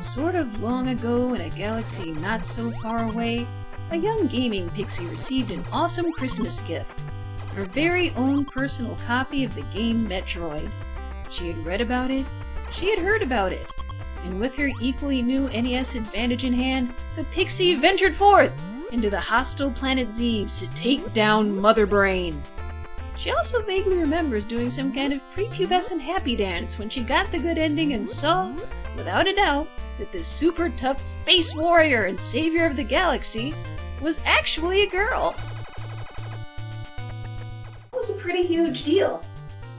Sort of long ago in a galaxy not so far away, a young gaming pixie received an awesome Christmas gift. Her very own personal copy of the game Metroid. She had read about it, she had heard about it, and with her equally new NES Advantage in hand, the pixie ventured forth into the hostile planet Zeebs to take down Mother Brain. She also vaguely remembers doing some kind of prepubescent happy dance when she got the good ending and saw, without a doubt, that the super tough space warrior and savior of the galaxy was actually a girl. It was a pretty huge deal.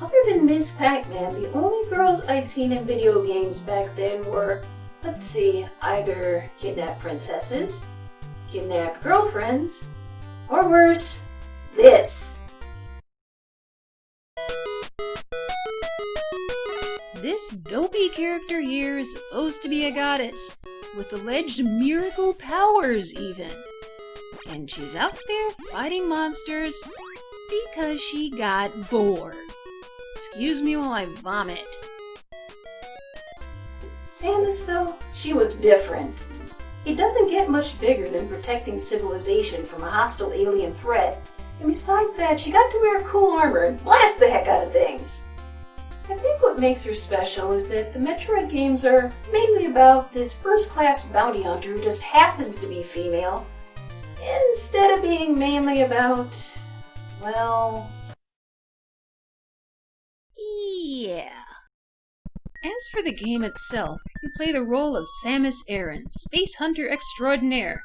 Other than Ms. Pac-Man, the only girls I'd seen in video games back then were, let's see, either kidnapped princesses, kidnapped girlfriends, or worse, this. This dopey character here is supposed to be a goddess, with alleged miracle powers even. And she's out there fighting monsters because she got bored. Excuse me while I vomit. Samus, though, she was different. He doesn't get much bigger than protecting civilization from a hostile alien threat, and besides that, she got to wear cool armor and blast the heck out of things. I think what makes her special is that the Metroid games are mainly about this first-class bounty hunter who just happens to be female, instead of being mainly about, well... yeah. As for the game itself, you play the role of Samus Aran, space hunter extraordinaire,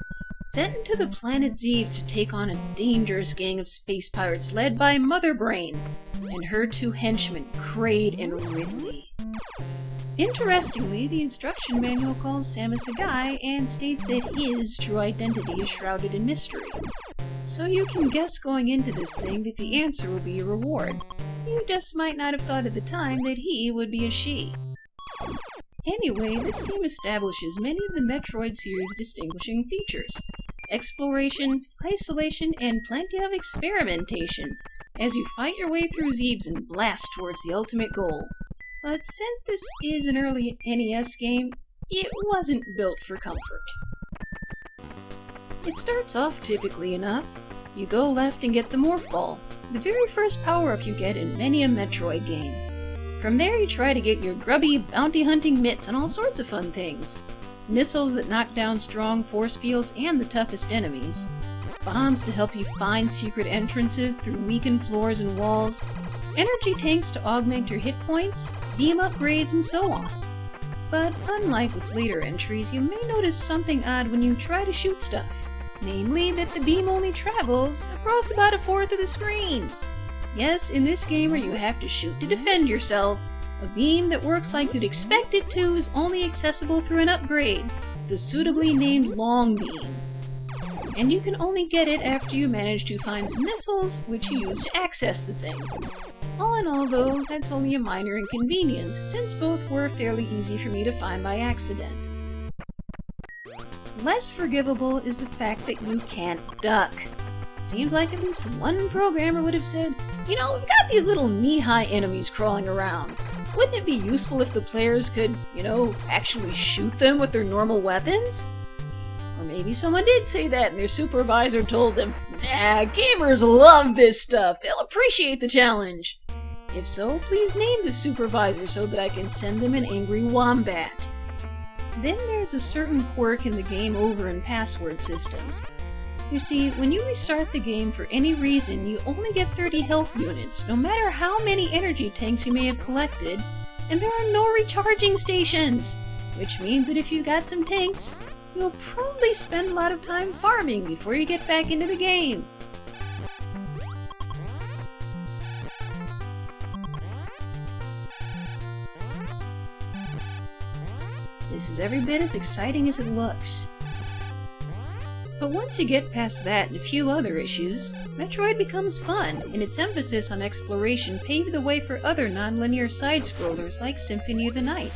sent into the planet Zeebs to take on a dangerous gang of space pirates led by Mother Brain and her two henchmen, Kraid and Ridley. Interestingly, the instruction manual calls Samus a guy and states that his true identity is shrouded in mystery. So you can guess going into this thing that the answer will be a reward. You just might not have thought at the time that he would be a she. Anyway, this game establishes many of the Metroid series' distinguishing features. Exploration, isolation, and plenty of experimentation, as you fight your way through Zeebs and blast towards the ultimate goal. But since this is an early NES game, it wasn't built for comfort. It starts off typically enough. You go left and get the Morph Ball, the very first power-up you get in many a Metroid game. From there you try to get your grubby, bounty-hunting mitts on all sorts of fun things. Missiles that knock down strong force fields and the toughest enemies. Bombs to help you find secret entrances through weakened floors and walls. Energy tanks to augment your hit points, beam upgrades, and so on. But unlike with later entries, you may notice something odd when you try to shoot stuff. Namely, that the beam only travels across about a fourth of the screen. Yes, in this game where you have to shoot to defend yourself, a beam that works like you'd expect it to is only accessible through an upgrade, the suitably named Long Beam. And you can only get it after you manage to find some missiles, which you use to access the thing. All in all, though, that's only a minor inconvenience, since both were fairly easy for me to find by accident. Less forgivable is the fact that you can't duck. Seems like at least one programmer would have said, you know, we've got these little knee-high enemies crawling around. Wouldn't it be useful if the players could, actually shoot them with their normal weapons? Or maybe someone did say that and their supervisor told them, nah, gamers love this stuff, they'll appreciate the challenge. If so, please name the supervisor so that I can send them an angry wombat. Then there's a certain quirk in the game over and password systems. You see, when you restart the game for any reason, you only get 30 health units, no matter how many energy tanks you may have collected, and there are no recharging stations, which means that if you got some tanks, you'll probably spend a lot of time farming before you get back into the game. This is every bit as exciting as it looks. But once you get past that and a few other issues, Metroid becomes fun, and its emphasis on exploration paved the way for other non-linear side-scrollers like Symphony of the Night.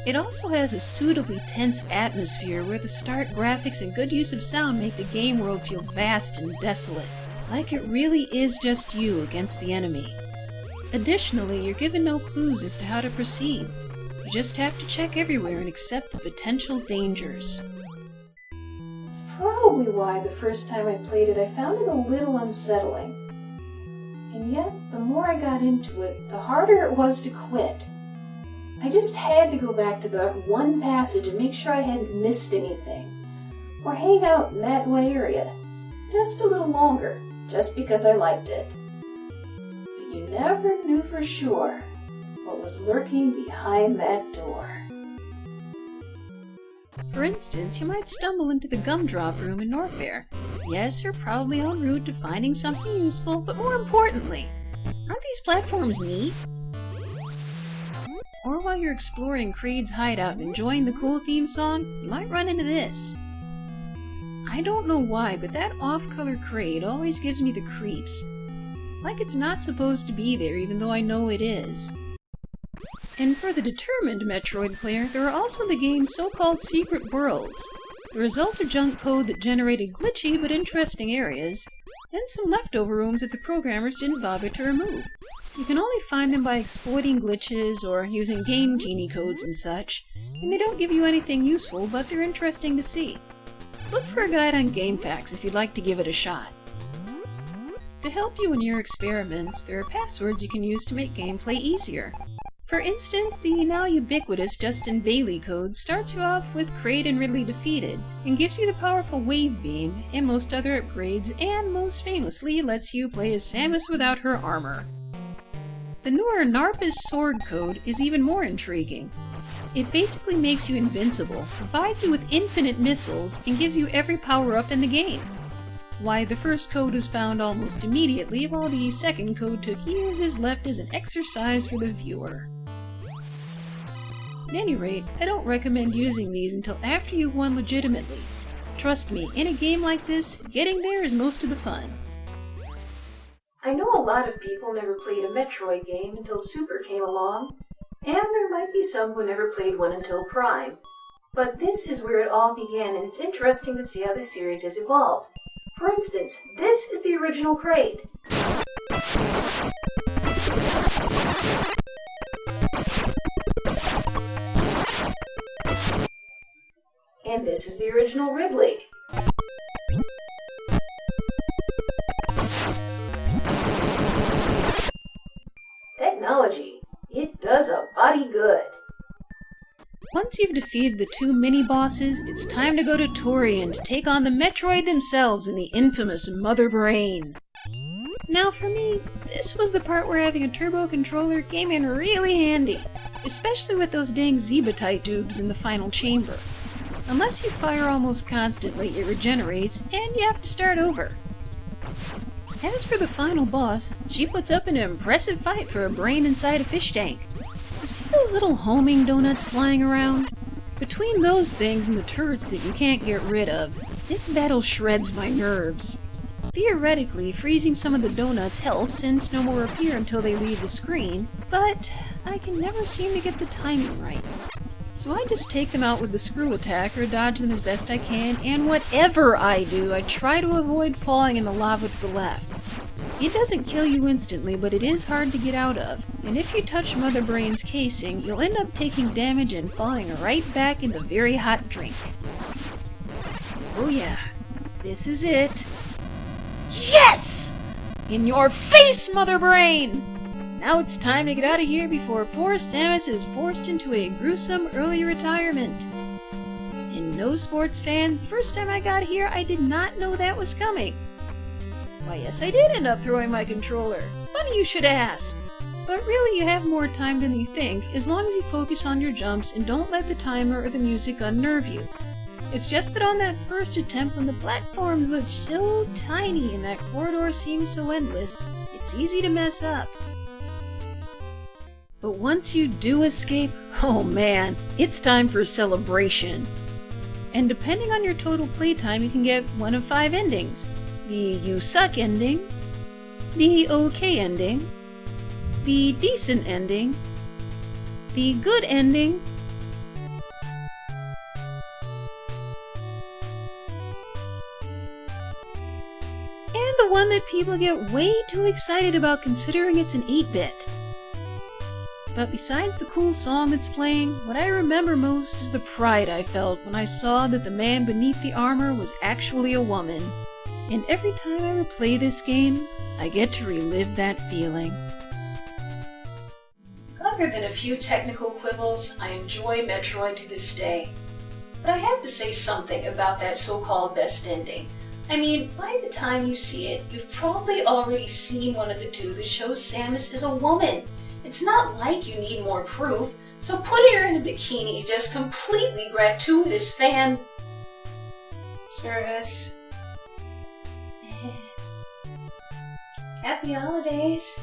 It also has a suitably tense atmosphere where the stark graphics and good use of sound make the game world feel vast and desolate, like it really is just you against the enemy. Additionally, you're given no clues as to how to proceed. You You just have to check everywhere and accept the potential dangers. It's probably why the first time I played it I found it a little unsettling. And yet, the more I got into it, the harder it was to quit. I just had to go back to that one passage and make sure I hadn't missed anything, or hang out in that one area just a little longer, just because I liked it. But you never knew for sure what was lurking behind that door. For instance, you might stumble into the gumdrop room in Norfair. Yes, you're probably en route to finding something useful, but more importantly, aren't these platforms neat? Or while you're exploring Kraid's hideout and enjoying the cool theme song, you might run into this. I don't know why, but that off-color Kraid always gives me the creeps. Like it's not supposed to be there, even though I know it is. And for the determined Metroid player, there are also the game's so-called secret worlds, the result of junk code that generated glitchy but interesting areas, and some leftover rooms that the programmers didn't bother to remove. You can only find them by exploiting glitches or using game genie codes and such, and they don't give you anything useful, but they're interesting to see. Look for a guide on GameFAQs if you'd like to give it a shot. To help you in your experiments, there are passwords you can use to make gameplay easier. For instance, the now ubiquitous Justin Bailey code starts you off with Kraid and Ridley defeated, and gives you the powerful Wave Beam and most other upgrades, and most famously lets you play as Samus without her armor. The newer Narpa's Sword code is even more intriguing. It basically makes you invincible, provides you with infinite missiles, and gives you every power-up in the game. Why the first code was found almost immediately, while the second code took years, is left as an exercise for the viewer. At any rate, I don't recommend using these until after you've won legitimately. Trust me, in a game like this, getting there is most of the fun. I know a lot of people never played a Metroid game until Super came along, and there might be some who never played one until Prime. But this is where it all began, and it's interesting to see how the series has evolved. For instance, this is the original Kraid. And this is the original Ridley. Technology, it does a body good. Once you've defeated the two mini-bosses, it's time to go to Torian to take on the Metroid themselves and the infamous Mother Brain. Now for me, this was the part where having a turbo controller came in really handy, especially with those dang Zebatite tubes in the final chamber. Unless you fire almost constantly, it regenerates, and you have to start over. As for the final boss, she puts up an impressive fight for a brain inside a fish tank. You see those little homing donuts flying around? Between those things and the turrets that you can't get rid of, this battle shreds my nerves. Theoretically, freezing some of the donuts helps since no more appear until they leave the screen, but I can never seem to get the timing right. So I just take them out with the screw attack or dodge them as best I can, and whatever I do, I try to avoid falling in the lava to the left. It doesn't kill you instantly, but it is hard to get out of, and if you touch Mother Brain's casing, you'll end up taking damage and falling right back in the very hot drink. Oh yeah, this is it. Yes! In your face, Mother Brain! Now it's time to get out of here before poor Samus is forced into a gruesome early retirement. And no sports fan, the first time I got here, I did not know that was coming. Why, yes, I did end up throwing my controller. Funny you should ask. But really, you have more time than you think, as long as you focus on your jumps and don't let the timer or the music unnerve you. It's just that on that first attempt, when the platforms look so tiny and that corridor seems so endless, it's easy to mess up. But once you do escape, oh man, it's time for a celebration. And depending on your total playtime, you can get one of 5 endings. The you suck ending, the okay ending, the decent ending, the good ending, and the one that people get way too excited about considering it's an 8-bit. But besides the cool song that's playing, what I remember most is the pride I felt when I saw that the man beneath the armor was actually a woman. And every time I replay this game, I get to relive that feeling. Other than a few technical quibbles, I enjoy Metroid to this day. But I have to say something about that so-called best ending. I mean, by the time you see it, you've probably already seen one of the two that shows Samus is a woman. It's not like you need more proof, so putting her in a bikini is just completely gratuitous fan service. Happy holidays.